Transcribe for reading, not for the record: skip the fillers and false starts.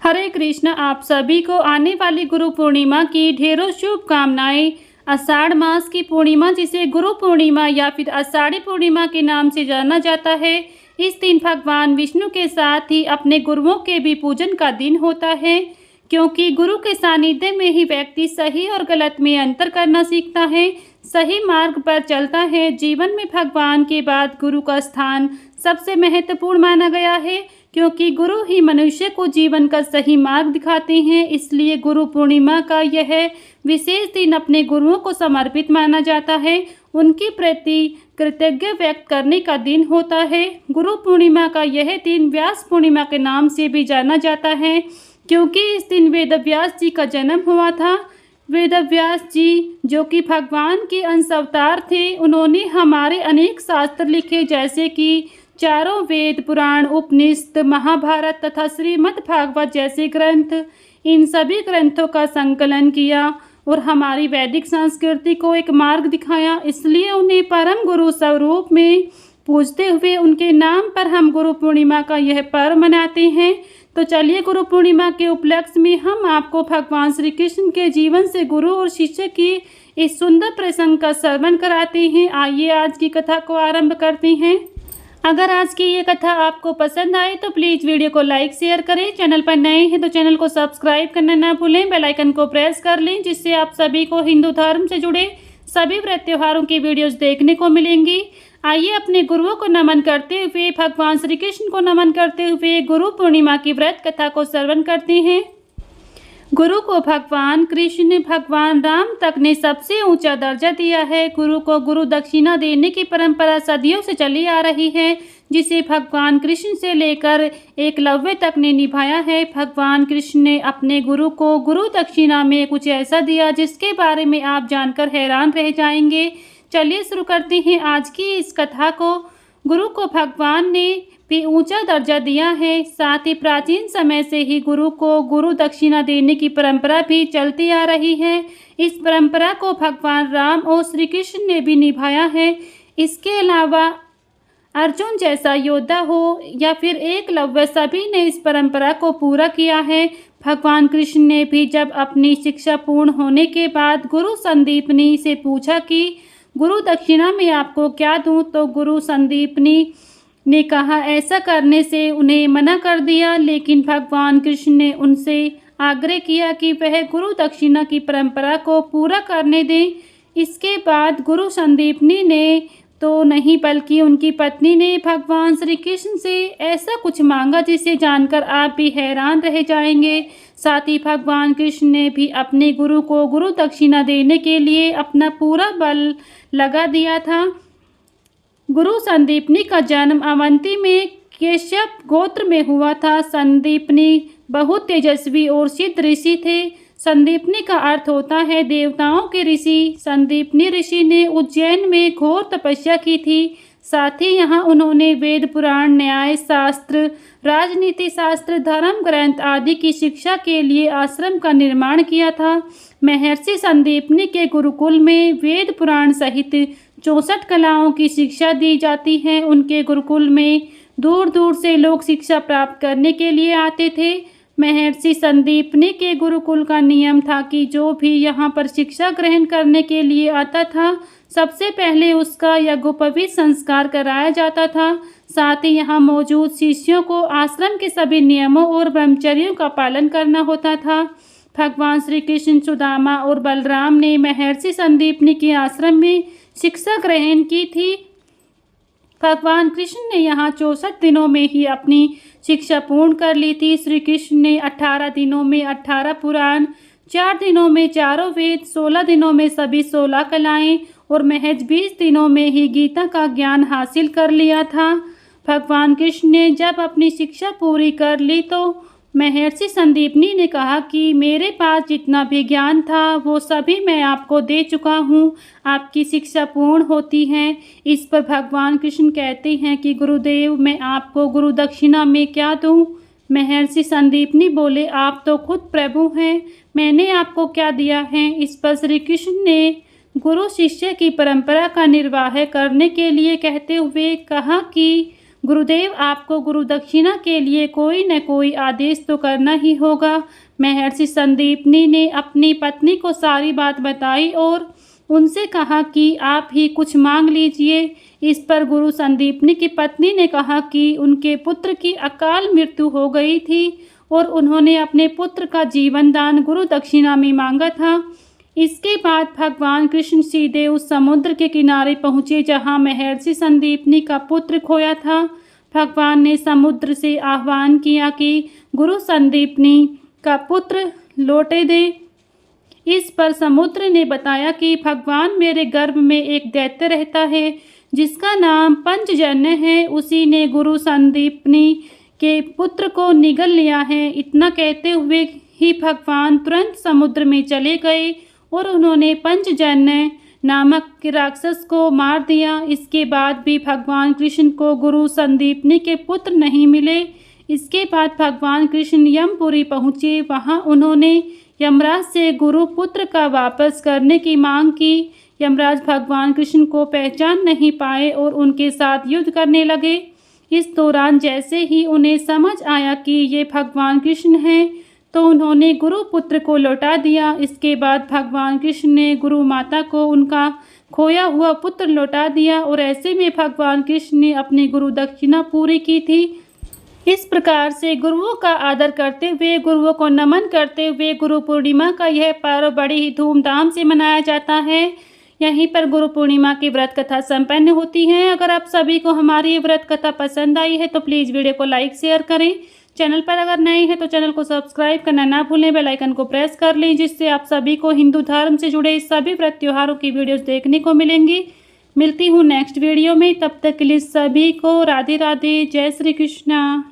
हरे कृष्ण। आप सभी को आने वाली गुरु पूर्णिमा की ढेरों शुभकामनाएं। आषाढ़ मास की पूर्णिमा, जिसे गुरु पूर्णिमा या फिर आषाढ़ी पूर्णिमा के नाम से जाना जाता है, इस दिन भगवान विष्णु के साथ ही अपने गुरुओं के भी पूजन का दिन होता है, क्योंकि गुरु के सानिध्य में ही व्यक्ति सही और गलत में अंतर करना सीखता है, सही मार्ग पर चलता है। जीवन में भगवान के बाद गुरु का स्थान सबसे महत्वपूर्ण माना गया है, क्योंकि गुरु ही मनुष्य को जीवन का सही मार्ग दिखाते हैं। इसलिए गुरु पूर्णिमा का यह विशेष दिन अपने गुरुओं को समर्पित माना जाता है, उनके प्रति कृतज्ञ व्यक्त करने का दिन होता है। गुरु पूर्णिमा का यह दिन व्यास पूर्णिमा के नाम से भी जाना जाता है, क्योंकि इस दिन वेदव्यास जी का जन्म हुआ था। वेदव्यास जी, जो कि भगवान के अंश अवतार थे, उन्होंने हमारे अनेक शास्त्र लिखे, जैसे कि चारों वेद, पुराण, उपनिषद, महाभारत तथा श्रीमद् भागवत जैसे ग्रंथ। इन सभी ग्रंथों का संकलन किया और हमारी वैदिक संस्कृति को एक मार्ग दिखाया। इसलिए उन्हें परम गुरु स्वरूप में पूजते हुए उनके नाम पर हम गुरु पूर्णिमा का यह पर्व मनाते हैं। तो चलिए, गुरु पूर्णिमा के उपलक्ष्य में हम आपको भगवान श्री कृष्ण के जीवन से गुरु और शिष्य की इस सुंदर प्रसंग का श्रवण कराते हैं। आइए आज की कथा को आरंभ करते हैं। अगर आज की ये कथा आपको पसंद आए तो प्लीज़ वीडियो को लाइक शेयर करें। चैनल पर नए हैं तो चैनल को सब्सक्राइब करना ना भूलें। बेल आइकन को प्रेस कर लें, जिससे आप सभी को हिंदू धर्म से जुड़े सभी व्रत त्योहारों की वीडियोस देखने को मिलेंगी। आइए अपने गुरुओं को नमन करते हुए, भगवान श्री कृष्ण को नमन करते हुए गुरु पूर्णिमा की व्रत कथा को श्रवण करते हैं। गुरु को भगवान कृष्ण ने भगवान राम तक ने सबसे ऊंचा दर्जा दिया है। गुरु को गुरु दक्षिणा देने की परंपरा सदियों से चली आ रही है, जिसे भगवान कृष्ण से लेकर एकलव्य तक ने निभाया है। भगवान कृष्ण ने अपने गुरु को गुरु दक्षिणा में कुछ ऐसा दिया जिसके बारे में आप जानकर हैरान रह जाएंगे। चलिए शुरू करते हैं आज की इस कथा को। गुरु को भगवान ने भी ऊंचा दर्जा दिया है। साथ ही प्राचीन समय से ही गुरु को गुरु दक्षिणा देने की परंपरा भी चलती आ रही है। इस परंपरा को भगवान राम और श्री कृष्ण ने भी निभाया है। इसके अलावा अर्जुन जैसा योद्धा हो या फिर एकलव्य, सभी ने इस परंपरा को पूरा किया है। भगवान कृष्ण ने भी जब अपनी शिक्षा पूर्ण होने के बाद गुरु संदीपनी से पूछा कि गुरु दक्षिणा में आपको क्या दूं, तो गुरु संदीपनी ने कहा ऐसा करने से उन्हें मना कर दिया। लेकिन भगवान कृष्ण ने उनसे आग्रह किया कि वह गुरु दक्षिणा की परंपरा को पूरा करने दें। इसके बाद गुरु संदीपनी ने तो नहीं, बल्कि उनकी पत्नी ने भगवान श्री कृष्ण से ऐसा कुछ मांगा जिसे जानकर आप भी हैरान रह जाएंगे। साथ ही भगवान कृष्ण ने भी अपने गुरु को गुरु दक्षिणा देने के लिए अपना पूरा बल लगा दिया था। गुरु संदीपनी का जन्म अवंती में केशव गोत्र में हुआ था। संदीपनी बहुत तेजस्वी और सिद्ध ऋषि थे। संदीपनी का अर्थ होता है देवताओं के ऋषि। संदीपनी ऋषि ने उज्जैन में घोर तपस्या की थी। साथ ही यहाँ उन्होंने वेद, पुराण, न्याय शास्त्र, राजनीति शास्त्र, धर्म ग्रंथ आदि की शिक्षा के लिए आश्रम का निर्माण किया था। महर्षि संदीपनी के गुरुकुल में वेद, पुराण सहित 64 कलाओं की शिक्षा दी जाती है। उनके गुरुकुल में दूर दूर से लोग शिक्षा प्राप्त करने के लिए आते थे। महर्षि संदीपनी के गुरुकुल का नियम था कि जो भी यहाँ पर शिक्षा ग्रहण करने के लिए आता था, सबसे पहले उसका यज्ञोपवीत संस्कार कराया जाता था। साथ ही यहाँ मौजूद शिष्यों को आश्रम के सभी नियमों और ब्रह्मचर्यों का पालन करना होता था। भगवान श्री कृष्ण, सुदामा और बलराम ने महर्षि संदीपनी के आश्रम में शिक्षा ग्रहण की थी। भगवान कृष्ण ने यहाँ 64 दिनों में ही अपनी शिक्षा पूर्ण कर ली थी। श्री कृष्ण ने 18 दिनों में 18 पुराण, 4 दिनों में चारों वेद, 16 दिनों में सभी 16 कलाएं और महज 20 दिनों में ही गीता का ज्ञान हासिल कर लिया था। भगवान कृष्ण ने जब अपनी शिक्षा पूरी कर ली तो महर्षि संदीपनी ने कहा कि मेरे पास जितना भी ज्ञान था वो सभी मैं आपको दे चुका हूँ, आपकी शिक्षा पूर्ण होती है। इस पर भगवान कृष्ण कहते हैं कि गुरुदेव, मैं आपको गुरु दक्षिणा में क्या दूँ। महर्षि संदीपनी बोले, आप तो खुद प्रभु हैं, मैंने आपको क्या दिया है। इस पर श्री कृष्ण ने गुरु शिष्य की परंपरा का निर्वाह करने के लिए कहते हुए कहा कि गुरुदेव, आपको गुरु दक्षिणा के लिए कोई न कोई आदेश तो करना ही होगा। महर्षि संदीपनी ने अपनी पत्नी को सारी बात बताई और उनसे कहा कि आप ही कुछ मांग लीजिए। इस पर गुरु संदीपनी की पत्नी ने कहा कि उनके पुत्र की अकाल मृत्यु हो गई थी और उन्होंने अपने पुत्र का जीवन दान गुरु दक्षिणा में मांगा था। इसके बाद भगवान कृष्ण सीधे उस समुद्र के किनारे पहुँचे जहाँ महर्षि संदीपनी का पुत्र खोया था। भगवान ने समुद्र से आह्वान किया कि गुरु संदीपनी का पुत्र लौटे दे। इस पर समुद्र ने बताया कि भगवान, मेरे गर्भ में एक दैत्य रहता है जिसका नाम पंचजन्य है। उसी ने गुरु संदीपनी के पुत्र को निगल लिया है। इतना कहते हुए ही भगवान तुरंत समुद्र में चले गए और उन्होंने पंचजन्य नामक राक्षस को मार दिया। इसके बाद भी भगवान कृष्ण को गुरु संदीपनी के पुत्र नहीं मिले। इसके बाद भगवान कृष्ण यमपुरी पहुँचे। वहाँ उन्होंने यमराज से गुरु पुत्र का वापस करने की मांग की। यमराज भगवान कृष्ण को पहचान नहीं पाए और उनके साथ युद्ध करने लगे। इस दौरान जैसे ही उन्हें समझ आया कि ये भगवान कृष्ण हैं, तो उन्होंने गुरु पुत्र को लौटा दिया। इसके बाद भगवान कृष्ण ने गुरु माता को उनका खोया हुआ पुत्र लौटा दिया और ऐसे में भगवान कृष्ण ने अपनी गुरु दक्षिणा पूरी की थी। इस प्रकार से गुरुओं का आदर करते हुए, गुरुओं को नमन करते हुए गुरु पूर्णिमा का यह पर्व बड़ी ही धूमधाम से मनाया जाता है। यहीं पर गुरु पूर्णिमा की व्रत कथा संपन्न होती है। अगर आप सभी को हमारी ये व्रत कथा पसंद आई है तो प्लीज़ वीडियो को लाइक शेयर करें। चैनल पर अगर नए हैं तो चैनल को सब्सक्राइब करना ना भूलें, बेल आइकन को प्रेस कर लें, जिससे आप सभी को हिंदू धर्म से जुड़े सभी व्रत त्योहारों की वीडियोस देखने को मिलेंगी। मिलती हूँ नेक्स्ट वीडियो में, तब तक के लिए सभी को राधे राधे, जय श्री कृष्णा।